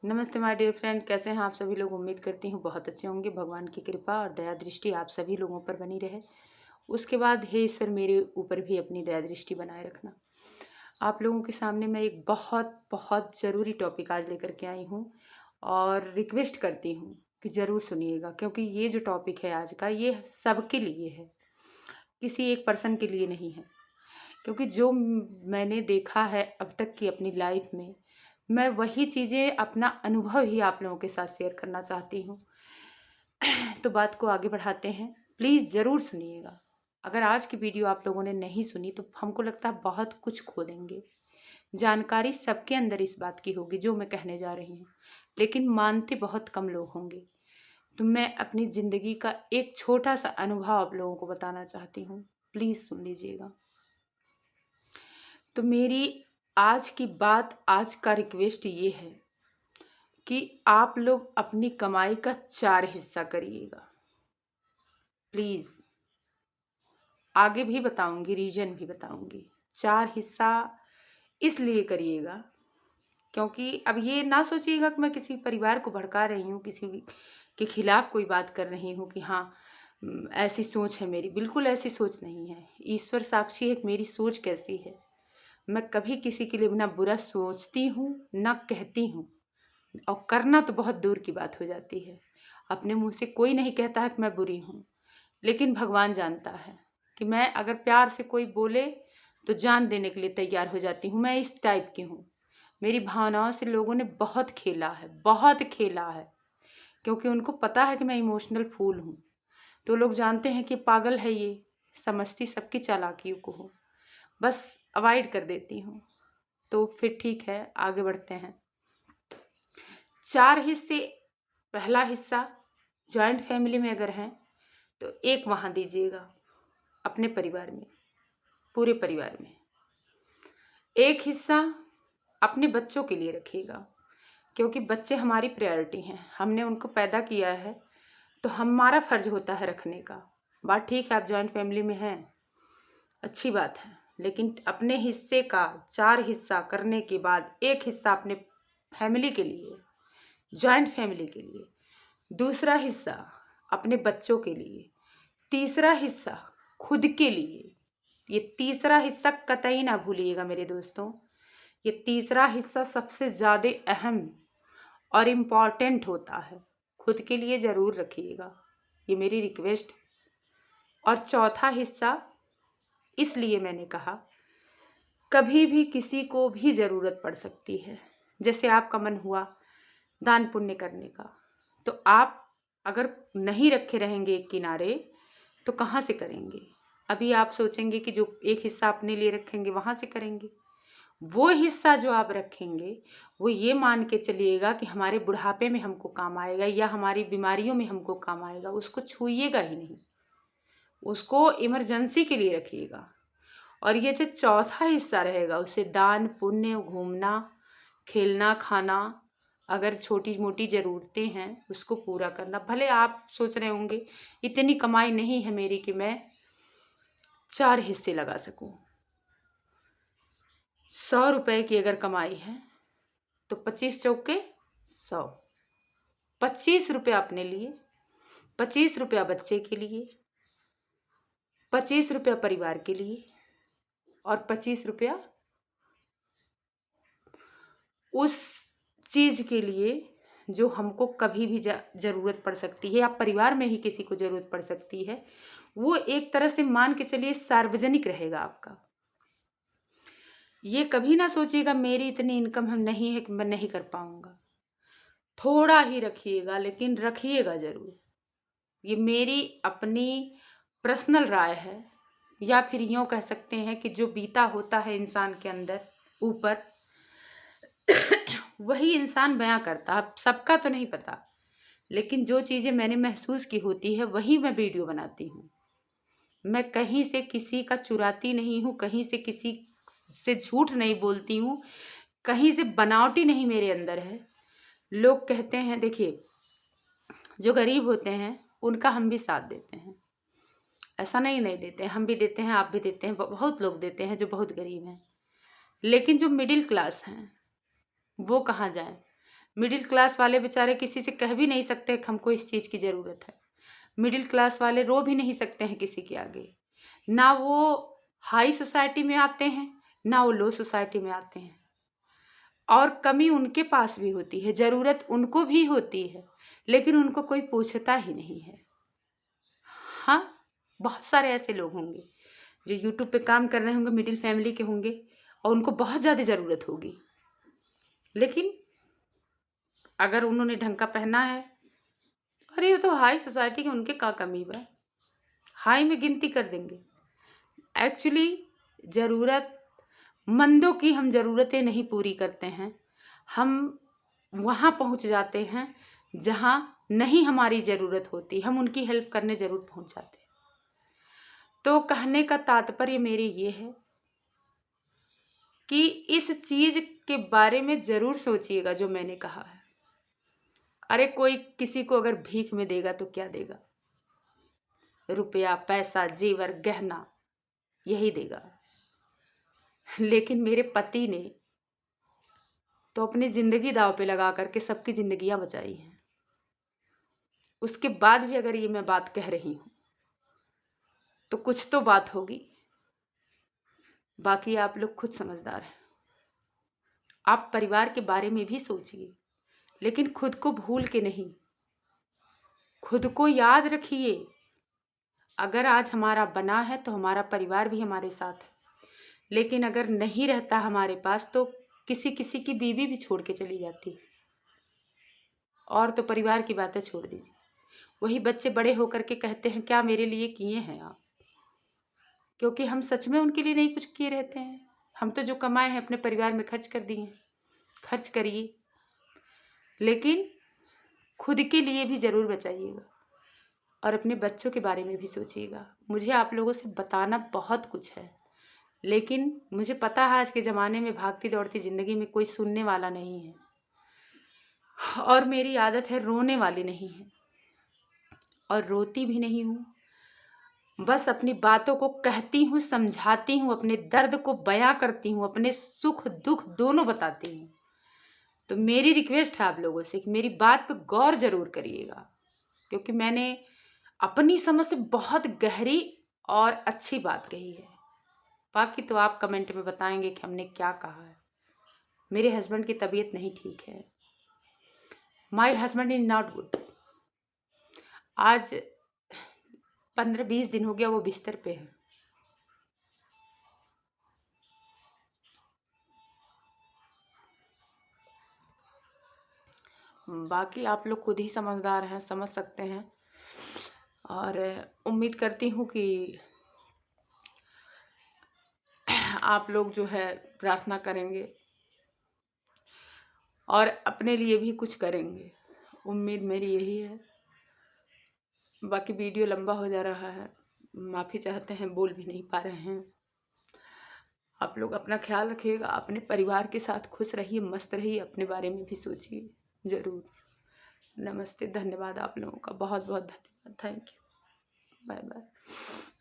नमस्ते my dear friend, कैसे हैं आप सभी लोग। उम्मीद करती हूँ बहुत अच्छे होंगे। भगवान की कृपा और दया दृष्टि आप सभी लोगों पर बनी रहे। उसके बाद हे ईश्वर, मेरे ऊपर भी अपनी दया दृष्टि बनाए रखना। आप लोगों के सामने मैं एक बहुत बहुत ज़रूरी टॉपिक आज लेकर के आई हूँ और रिक्वेस्ट करती हूँ कि ज़रूर सुनिएगा, क्योंकि ये जो टॉपिक है आज का, ये सबके लिए है, किसी एक पर्सन के लिए नहीं है। क्योंकि जो मैंने देखा है अब तक की अपनी लाइफ में, मैं वही चीज़ें, अपना अनुभव ही आप लोगों के साथ शेयर करना चाहती हूँ। तो बात को आगे बढ़ाते हैं। प्लीज़ ज़रूर सुनिएगा। अगर आज की वीडियो आप लोगों ने नहीं सुनी तो हमको लगता है बहुत कुछ खो देंगे। जानकारी सबके अंदर इस बात की होगी जो मैं कहने जा रही हूँ, लेकिन मानते बहुत कम लोग होंगे। तो मैं अपनी ज़िंदगी का एक छोटा सा अनुभव आप लोगों को बताना चाहती हूँ। प्लीज़ सुन लीजिएगा। तो मेरी आज की बात, आज का रिक्वेस्ट ये है कि आप लोग अपनी कमाई का 4 हिस्सा करिएगा। प्लीज़, आगे भी बताऊंगी, रीजन भी बताऊंगी। 4 हिस्सा इसलिए करिएगा क्योंकि अब ये ना सोचिएगा कि मैं किसी परिवार को भड़का रही हूँ, किसी के खिलाफ कोई बात कर रही हूँ कि हाँ ऐसी सोच है मेरी। बिल्कुल ऐसी सोच नहीं है। ईश्वर साक्षी है कि मेरी सोच कैसी है। मैं कभी किसी के लिए ना बुरा सोचती हूँ ना कहती हूँ, और करना तो बहुत दूर की बात हो जाती है। अपने मुंह से कोई नहीं कहता है कि मैं बुरी हूँ, लेकिन भगवान जानता है कि मैं अगर प्यार से कोई बोले तो जान देने के लिए तैयार हो जाती हूँ। मैं इस टाइप की हूँ। मेरी भावनाओं से लोगों ने बहुत खेला है, बहुत खेला है, क्योंकि उनको पता है कि मैं इमोशनल फूल हूँ। तो लोग जानते हैं कि पागल है ये, समझती सबकी चालाकियों को हो, बस अवॉइड कर देती हूँ। तो फिर ठीक है, आगे बढ़ते हैं। 4 हिस्से। पहला हिस्सा, जॉइंट फैमिली में अगर हैं तो एक वहाँ दीजिएगा अपने परिवार में, पूरे परिवार में। एक हिस्सा अपने बच्चों के लिए रखिएगा, क्योंकि बच्चे हमारी प्रायोरिटी हैं। हमने उनको पैदा किया है तो हमारा फर्ज होता है रखने का। बात ठीक है, आप जॉइंट फैमिली में हैं, अच्छी बात है, लेकिन अपने हिस्से का 4 हिस्सा करने के बाद एक हिस्सा अपने फैमिली के लिए, जॉइंट फैमिली के लिए। दूसरा हिस्सा अपने बच्चों के लिए। तीसरा हिस्सा खुद के लिए। ये तीसरा हिस्सा कतई ना भूलिएगा मेरे दोस्तों। ये तीसरा हिस्सा सबसे ज़्यादा अहम और इम्पॉर्टेंट होता है। खुद के लिए ज़रूर रखिएगा, ये मेरी रिक्वेस्ट। और चौथा हिस्सा इसलिए मैंने कहा, कभी भी किसी को भी ज़रूरत पड़ सकती है। जैसे आपका मन हुआ दान पुण्य करने का, तो आप अगर नहीं रखे रहेंगे एक किनारे तो कहाँ से करेंगे। अभी आप सोचेंगे कि जो एक हिस्सा अपने लिए रखेंगे वहाँ से करेंगे। वो हिस्सा जो आप रखेंगे वो ये मान के चलिएगा कि हमारे बुढ़ापे में हमको काम आएगा या हमारी बीमारियों में हमको काम आएगा। उसको छूइएगा ही नहीं, उसको इमरजेंसी के लिए रखिएगा। और ये जो चौथा हिस्सा रहेगा उसे दान पुण्य, घूमना, खेलना, खाना, अगर छोटी मोटी ज़रूरतें हैं उसको पूरा करना। भले आप सोच रहे होंगे इतनी कमाई नहीं है मेरी कि मैं 4 हिस्से लगा सकूं। 100 रुपए की अगर कमाई है तो 25 चौके 100। 25 रुपया अपने लिए, 25 रुपया बच्चे के लिए, 25 रुपया परिवार के लिए, और 25 रुपया उस चीज़ के लिए जो हमको कभी भी ज़रूरत पड़ सकती है, या परिवार में ही किसी को ज़रूरत पड़ सकती है। वो एक तरह से मान के चलिए सार्वजनिक रहेगा आपका। ये कभी ना सोचिएगा मेरी इतनी इनकम हम नहीं है कि मैं नहीं कर पाऊंगा। थोड़ा ही रखिएगा, लेकिन रखिएगा ज़रूर। ये मेरी अपनी पर्सनल राय है, या फिर यूँ कह सकते हैं कि जो बीता होता है इंसान के अंदर ऊपर वही इंसान बयां करता है। सबका तो नहीं पता, लेकिन जो चीज़ें मैंने महसूस की होती है वही मैं वीडियो बनाती हूँ। मैं कहीं से किसी का चुराती नहीं हूँ, कहीं से किसी से झूठ नहीं बोलती हूँ, कहीं से बनावटी नहीं मेरे अंदर है। लोग कहते हैं, देखिए जो गरीब होते हैं उनका हम भी साथ देते हैं, ऐसा नहीं देते हैं, हम भी देते हैं, आप भी देते हैं, बहुत लोग देते हैं जो बहुत गरीब हैं। लेकिन जो मिडिल क्लास हैं वो कहाँ जाएं। मिडिल क्लास वाले बेचारे किसी से कह भी नहीं सकते कि हमको इस चीज़ की ज़रूरत है। मिडिल क्लास वाले रो भी नहीं सकते हैं किसी के आगे। ना वो हाई सोसाइटी में आते हैं, ना वो लो सोसाइटी में आते हैं। और कमी उनके पास भी होती है, ज़रूरत उनको भी होती है, लेकिन उनको कोई पूछता ही नहीं है। हाँ, बहुत सारे ऐसे लोग होंगे जो यूट्यूब पे काम कर रहे होंगे, मिडिल फैमिली के होंगे और उनको बहुत ज़्यादा ज़रूरत होगी, लेकिन अगर उन्होंने ढंग का पहना है, अरे ये तो हाई सोसाइटी के, उनके का कमी बा, हाई में गिनती कर देंगे। एक्चुअली ज़रूरतमंदों की हम ज़रूरतें नहीं पूरी करते हैं, हम वहाँ पहुँच जाते हैं जहाँ नहीं हमारी ज़रूरत होती, हम उनकी हेल्प करने ज़रूर पहुँच जाते हैं। तो कहने का तात्पर्य मेरे ये है कि इस चीज़ के बारे में ज़रूर सोचिएगा जो मैंने कहा है। अरे कोई किसी को अगर भीख में देगा तो क्या देगा? रुपया, पैसा, जेवर, गहना, यही देगा। लेकिन मेरे पति ने तो अपनी ज़िंदगी दांव पे लगा करके सबकी ज़िंदगियां बचाई हैं। उसके बाद भी अगर ये मैं बात कह रही हूँ तो कुछ तो बात होगी, बाकी आप लोग खुद समझदार हैं। आप परिवार के बारे में भी सोचिए, लेकिन खुद को भूल के नहीं, खुद को याद रखिए। अगर आज हमारा बना है तो हमारा परिवार भी हमारे साथ है, लेकिन अगर नहीं रहता हमारे पास तो किसी किसी की बीवी भी छोड़ के चली जाती है। और तो परिवार की बातें छोड़ दीजिए, वही बच्चे बड़े होकर के कहते हैं क्या मेरे लिए किए हैं आप, क्योंकि हम सच में उनके लिए नहीं कुछ किए रहते हैं। हम तो जो कमाए हैं अपने परिवार में खर्च कर दिए हैं। खर्च करिए, लेकिन खुद के लिए भी ज़रूर बचाइएगा और अपने बच्चों के बारे में भी सोचिएगा। मुझे आप लोगों से बताना बहुत कुछ है, लेकिन मुझे पता है आज के ज़माने में भागती दौड़ती ज़िंदगी में कोई सुनने वाला नहीं है, और मेरी आदत है रोने वाली नहीं है, और रोती भी नहीं हूँ। बस अपनी बातों को कहती हूँ, समझाती हूँ, अपने दर्द को बयां करती हूँ, अपने सुख दुख दोनों बताती हूँ। तो मेरी रिक्वेस्ट है आप लोगों से कि मेरी बात पे गौर ज़रूर करिएगा, क्योंकि मैंने अपनी समझ से बहुत गहरी और अच्छी बात कही है। बाकी तो आप कमेंट में बताएंगे कि हमने क्या कहा है। मेरे हस्बैंड की तबीयत नहीं ठीक है। My husband is not good. आज 15-20 दिन हो गया वो बिस्तर पे है। बाकी आप लोग खुद ही समझदार हैं, समझ सकते हैं, और उम्मीद करती हूँ कि आप लोग जो है प्रार्थना करेंगे और अपने लिए भी कुछ करेंगे। उम्मीद मेरी यही है। बाकी वीडियो लंबा हो जा रहा है, माफ़ी चाहते हैं, बोल भी नहीं पा रहे हैं। आप लोग अपना ख्याल रखिएगा, अपने परिवार के साथ खुश रहिए, मस्त रहिए, अपने बारे में भी सोचिए ज़रूर। नमस्ते, धन्यवाद आप लोगों का, बहुत बहुत धन्यवाद, थैंक यू, बाय बाय।